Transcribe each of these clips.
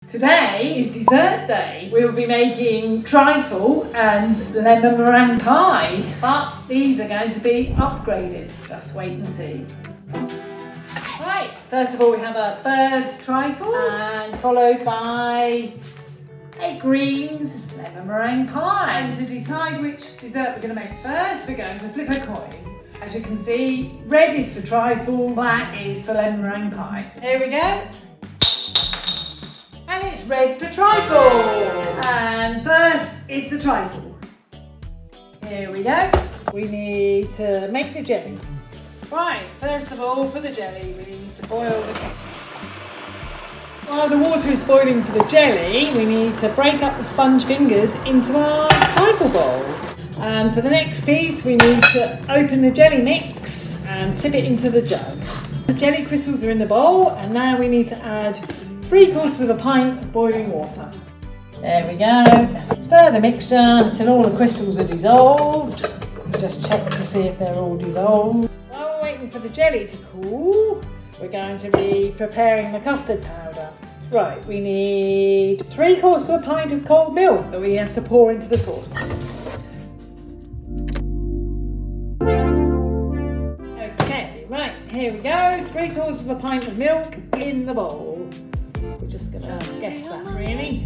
Today is dessert day. We'll be making trifle and lemon meringue pie, but these are going to be upgraded. Just wait and see. Right, first of all we have a bird's trifle and followed by a greens lemon meringue pie. And to decide which dessert we're going to make first, we're going to flip a coin. As you can see, red is for trifle, black is for lemon meringue pie. Here we go. And it's red for trifle. And first is the trifle. Here we go. We need to make the jelly. Right, first of all for the jelly we need to boil the kettle. While the water is boiling for the jelly, we need to break up the sponge fingers into our trifle bowl. And for the next piece we need to open the jelly mix and tip it into the jug. The jelly crystals are in the bowl and now we need to add 3/4 of a pint of boiling water. There we go. Stir the mixture until all the crystals are dissolved. Just check to see if they're all dissolved. While we're waiting for the jelly to cool, we're going to be preparing the custard powder. Right, we need 3/4 of a pint of cold milk that we have to pour into the saucepan. Okay, right, here we go. 3/4 of a pint of milk in the bowl. We're just gonna guess that really.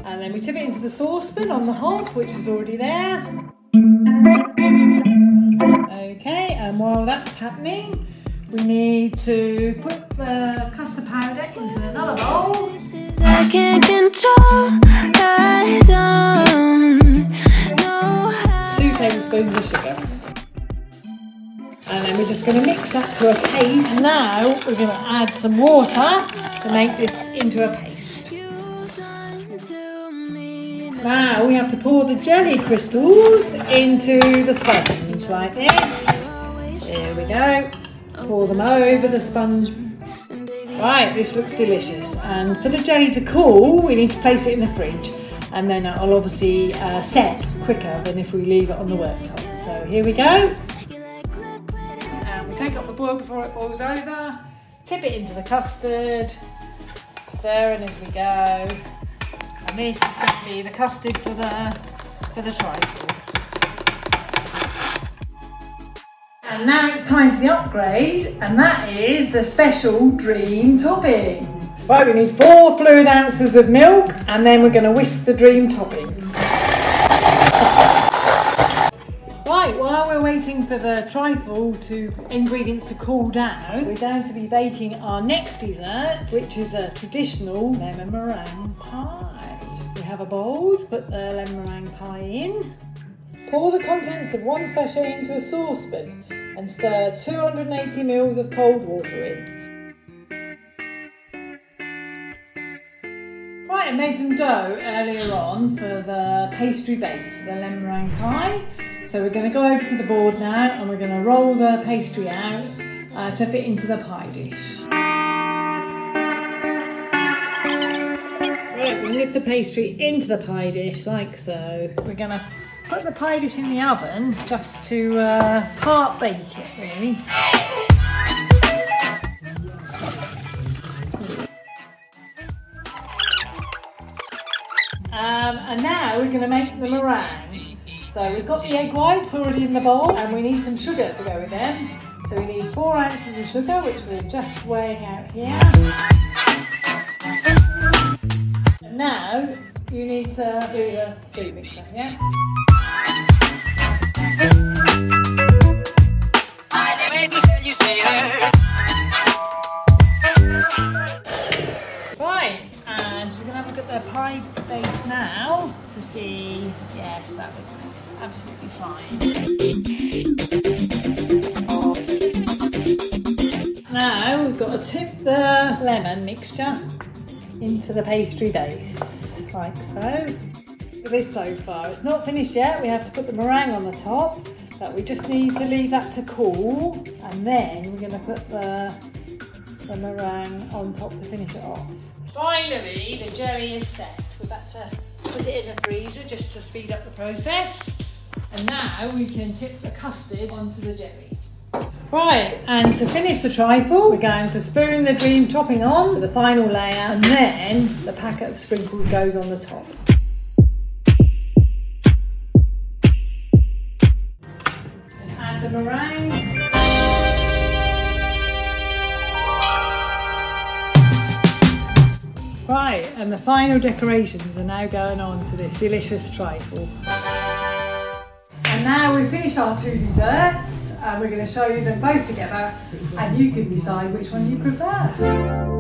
And then we tip it into the saucepan on the hob, which is already there. Okay, and while that's happening, we need to put the custard powder into another bowl. I can't control 2 tablespoons of sugar. And then we're just going to mix that to a paste. And now we're going to add some water to make this into a paste. Now we have to pour the jelly crystals into the sponge like this. There we go. Pour them over the sponge. Right, this looks delicious. And for the jelly to cool, we need to place it in the fridge. And then it'll obviously set quicker than if we leave it on the worktop. So here we go. And we take off the boil before it boils over. Tip it into the custard. Stirring as we go. And this is going to be the custard for the trifle. And now it's time for the upgrade, and that is the special dream topping. Right, we need 4 fluid ounces of milk, and then we're going to whisk the dream topping. Right, while we're waiting for the trifle ingredients to cool down, we're going to be baking our next dessert, which is a traditional lemon meringue pie. We have a bowl to put the lemon meringue pie in. Pour the contents of 1 sachet into a saucepan and stir 280 ml of cold water in. Right, I made some dough earlier on for the pastry base for the lemon meringue pie. So we're going to go over to the board now and we're going to roll the pastry out to fit into the pie dish. Right, we'll lift the pastry into the pie dish like so. We're going to put the pie dish in the oven just to part bake it really. And now we're going to make the meringue. So we've got the egg whites already in the bowl and we need some sugar to go with them. So we need 4 ounces of sugar, which we're just weighing out here. And now you need to do the food mixer, yeah? Right, and we're going to have a look at the pie base now to see, yes, that looks absolutely fine. Now we've got to tip the lemon mixture into the pastry base, like so. Look at this so far. It's not finished yet. We have to put the meringue on the top, but we just need to leave that to cool, and then we're going to put the meringue on top to finish it off. Finally, the jelly is set. We're about to put it in the freezer just to speed up the process. And now we can tip the custard onto the jelly. Right, and to finish the trifle, we're going to spoon the cream topping on for the final layer, and then the packet of sprinkles goes on the top. And add the meringue. Right, and the final decorations are now going on to this delicious trifle. And now we've finished our 2 desserts, and we're going to show you them both together, and you can decide which one you prefer.